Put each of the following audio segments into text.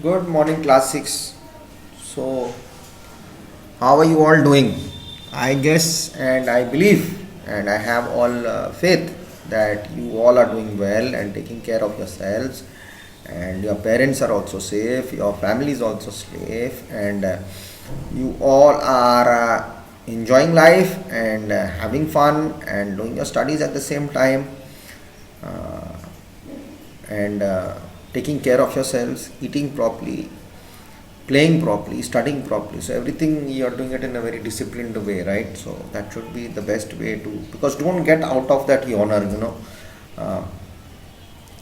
Good morning, class 6. So, how are you all doing? I guess and I believe and I have all faith that you all are doing well and taking care of yourselves, and your parents are also safe, your family is also safe, and you all are enjoying life and having fun and doing your studies at the same time. Uh, and taking care of yourselves, eating properly, playing properly, studying properly. So everything you're doing it in a very disciplined way, right? So that should be the best way to, because don't get out of that yawner, uh,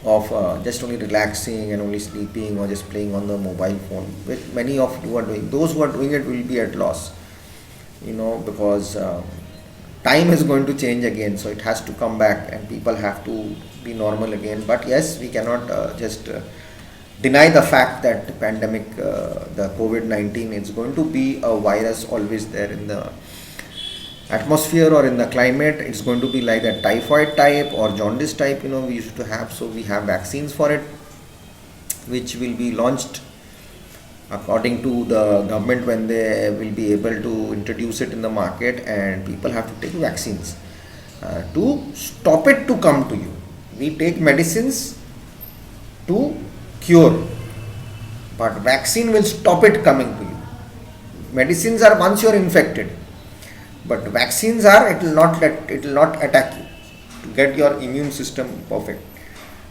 of just only relaxing and only sleeping or just playing on the mobile phone, which many of you are doing. Those who are doing it will be at loss, because time is going to change again, so it has to come back and people have to be normal again. But yes, we cannot just deny the fact that the pandemic, the COVID-19, is going to be a virus always there in the atmosphere or in the climate. It's going to be like a typhoid type or jaundice type, we used to have. So we have vaccines for it, which will be launched according to the government when they will be able to introduce it in the market, and people have to take vaccines to stop it to come to you. We take medicines to cure, but vaccine will stop it coming to you. Medicines are once you're infected, but vaccines are, it will not attack you to get your immune system perfect.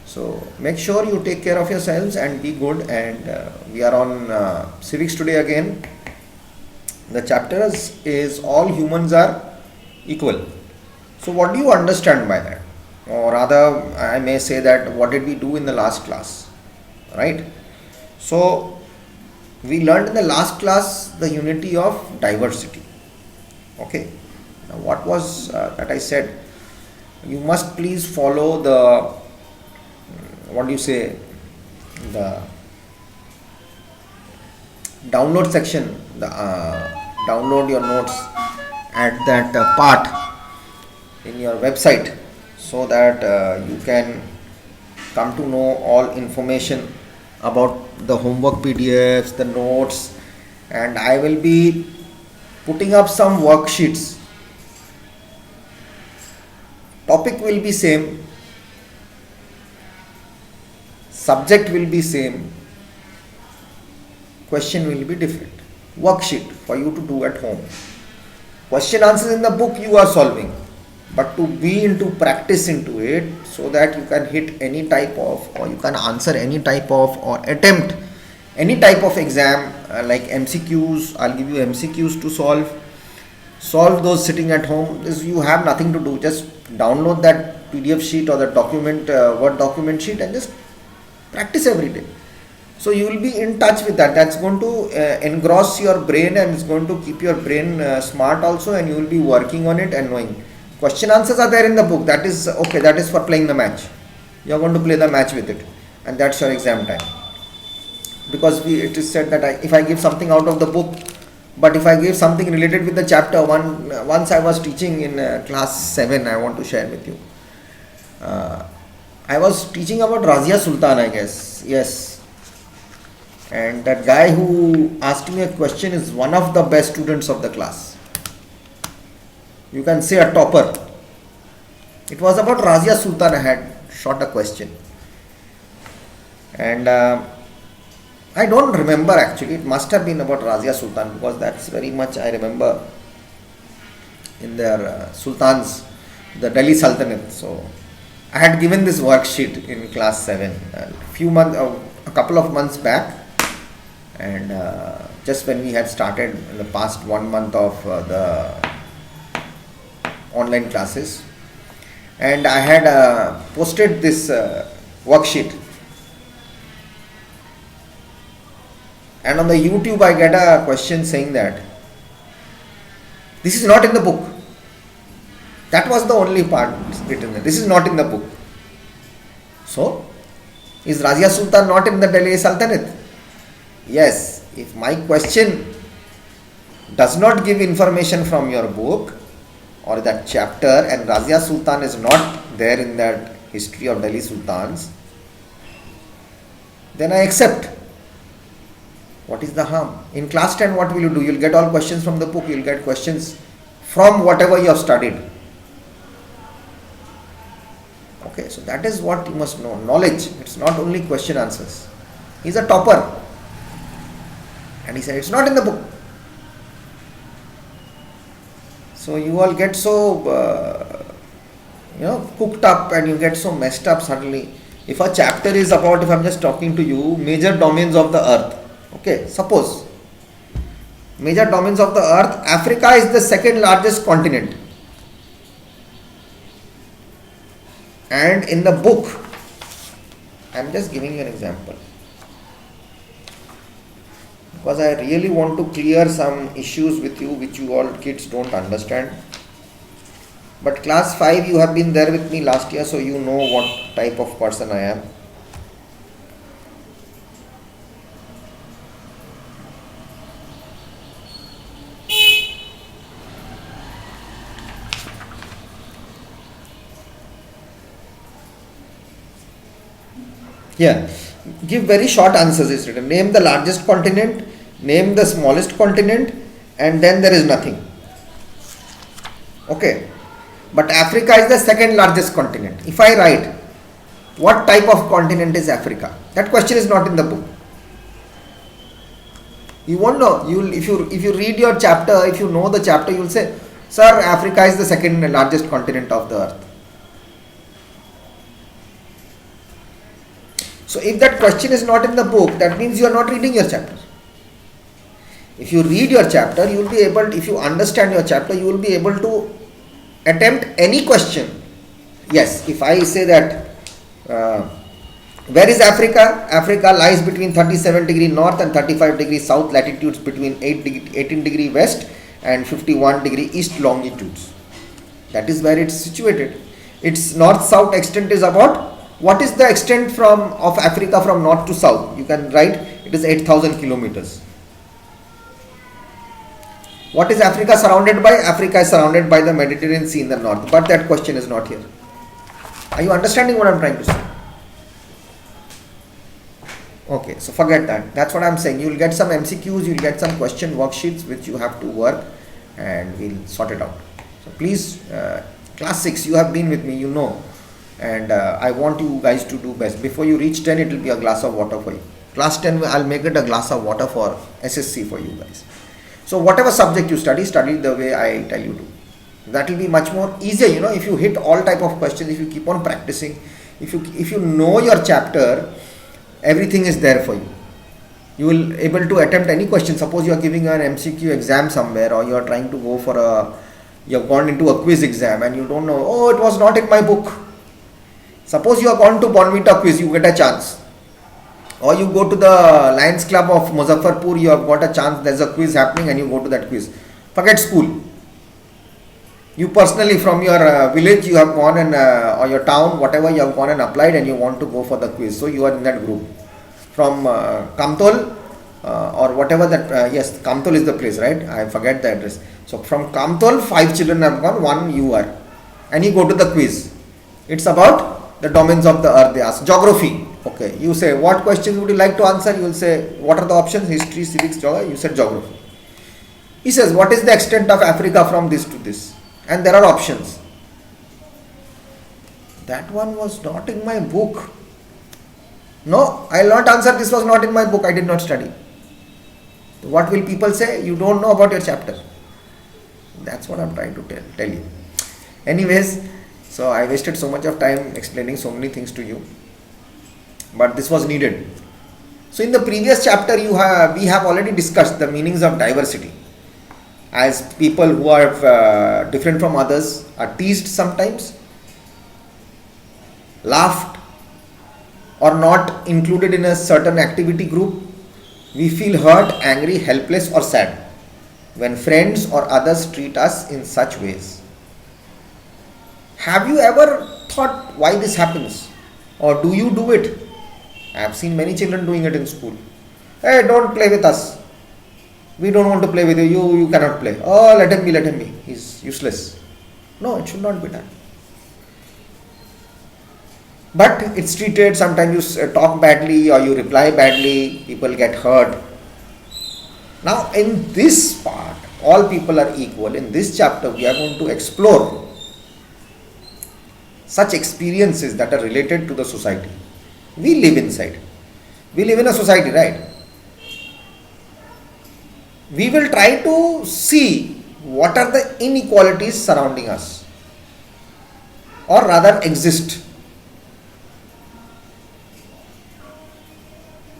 So make sure you take care of yourselves and be good. And we are on civics today again. The chapter is all humans are equal. So what do you understand by that? Or rather, I may say that what did we do in the last class, right? So we learned in the last class the unity of diversity. Okay. Now what was that I said? You must please follow the, what do you say, the download section, the download your notes at that part in your website, so that you can come to know all information about the homework PDFs, the notes, and I will be putting up some worksheets. Topic will be same, subject will be same, question will be different. Worksheet for you to do at home. Question answers in the book you are solving, but to be into practice into it, so that you can hit any type of, or you can answer any type of, or attempt any type of exam, like MCQs. I'll give you MCQs to solve those sitting at home. This, you have nothing to do, just download that PDF sheet or the document, Word document sheet, and just practice every day. So you will be in touch with that. That's going to engross your brain, and it's going to keep your brain smart also, and you will be working on it and knowing. Question answers are there in the book. That is okay. That is for playing the match. You are going to play the match with it, and that's your exam time. Because it is said that if I give something out of the book, but if I give something related with the chapter, once I was teaching in class 7, I want to share with you. I was teaching about Razia Sultan, I guess. Yes. And that guy who asked me a question is one of the best students of the class. You can say a topper. It was about Razia Sultan. I had shot a question. And I don't remember actually. It must have been about Razia Sultan, because that's very much I remember in their sultans, the Delhi Sultanate. So I had given this worksheet in class 7 a couple of months back, and just when we had started in the past 1 month of the online classes, and I had posted this worksheet, and on the YouTube I get a question saying that this is not in the book. That was the only part written there. This is not in the book. So, is Razia Sultan not in the Delhi Sultanate? Yes. If my question does not give information from your book or that chapter, and Razia Sultan is not there in that history of Delhi Sultans, then I accept. What is the harm? In class 10, what will you do? You'll get all questions from the book, you'll get questions from whatever you have studied. Okay, so that is what you must know. Knowledge, it's not only question answers. He's a topper. And he said, it's not in the book. So you all get so, cooked up and you get so messed up suddenly. If a chapter is about, if I'm just talking to you, major domains of the earth. Okay, suppose major domains of the earth, Africa is the second largest continent. And in the book, I'm just giving you an example, because I really want to clear some issues with you which you all kids don't understand. But class 5, you have been there with me last year, so you know what type of person I am. Here, give very short answers is written. Name the largest continent, name the smallest continent, and then there is nothing. Okay. But Africa is the second largest continent. If I write, what type of continent is Africa? That question is not in the book. You won't know. If you read your chapter, if you know the chapter, you will say, sir, Africa is the second largest continent of the earth. So if that question is not in the book, that means you are not reading your chapter. If you read your chapter, you will be able, if you understand your chapter, you will be able to attempt any question. Yes, if I say that, where is Africa? Africa lies between 37 degree north and 35 degree south latitudes, between 18 degree west and 51 degree east longitudes. That is where it's situated. Its north-south extent is about, what is the extent of Africa from north to south? You can write, it is 8,000 kilometers. What is Africa surrounded by? Africa is surrounded by the Mediterranean Sea in the north. But that question is not here. Are you understanding what I am trying to say? Okay, so forget that. That's what I am saying. You will get some MCQs, you will get some question worksheets which you have to work, and we will sort it out. So please, class 6, you have been with me, you know. And I want you guys to do best. Before you reach 10, it will be a glass of water for you. Class 10, I'll make it a glass of water for SSC for you guys. So whatever subject you study the way I tell you to. That will be much more easier, if you hit all type of questions, if you keep on practicing, if you know your chapter, everything is there for you. You will able to attempt any question. Suppose you are giving an MCQ exam somewhere, or you are trying to go for you have gone into a quiz exam and you don't know, oh, it was not in my book. Suppose you have gone to Bonvita quiz, you get a chance. Or you go to the Lions Club of Muzaffarpur, you have got a chance, there's a quiz happening and you go to that quiz. Forget school. You personally from your village, you have gone and, or your town, whatever, you have gone and applied and you want to go for the quiz. So you are in that group. From Kamtol or whatever that, yes, Kamtol is the place, right? I forget the address. So from Kamtol, 5 children have gone, 1 you are. And you go to the quiz. It's about the domains of the earth, they ask. Geography. Okay, you say, what questions would you like to answer? You will say, what are the options? History, civics, geography. You said geography. He says, what is the extent of Africa from this to this? And there are options. That one was not in my book. No, I will not answer, this was not in my book, I did not study. What will people say? You don't know about your chapter. That's what I am trying to tell you. Anyways, so I wasted so much of time explaining so many things to you. But this was needed. So in the previous chapter we have already discussed the meanings of diversity. As people who are different from others are teased sometimes, laughed, or not included in a certain activity group, we feel hurt, angry, helpless or sad when friends or others treat us in such ways. Have you ever thought why this happens? Or do you do it? I have seen many children doing it in school. Hey, don't play with us. We don't want to play with you. You cannot play. Oh, let him be. He's useless. No, it should not be done. But it's treated, sometimes you talk badly or you reply badly, people get hurt. Now, in this part, all people are equal. In this chapter, we are going to explore such experiences that are related to the society. We live inside. We live in a society, right? We will try to see what are the inequalities surrounding us, or rather exist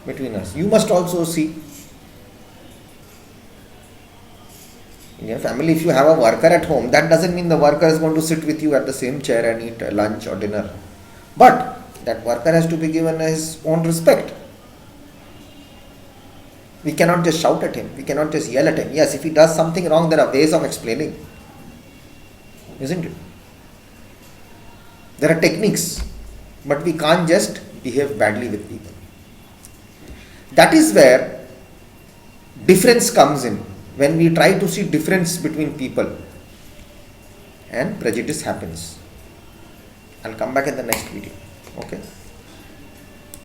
between us. You must also see in your family, if you have a worker at home, that doesn't mean the worker is going to sit with you at the same chair and eat lunch or dinner. But that worker has to be given his own respect. We cannot just shout at him. We cannot just yell at him. Yes, if he does something wrong, there are ways of explaining. Isn't it? There are techniques. But we can't just behave badly with people. That is where difference comes in. When we try to see difference between people, and prejudice happens. I'll come back in the next video. Okay.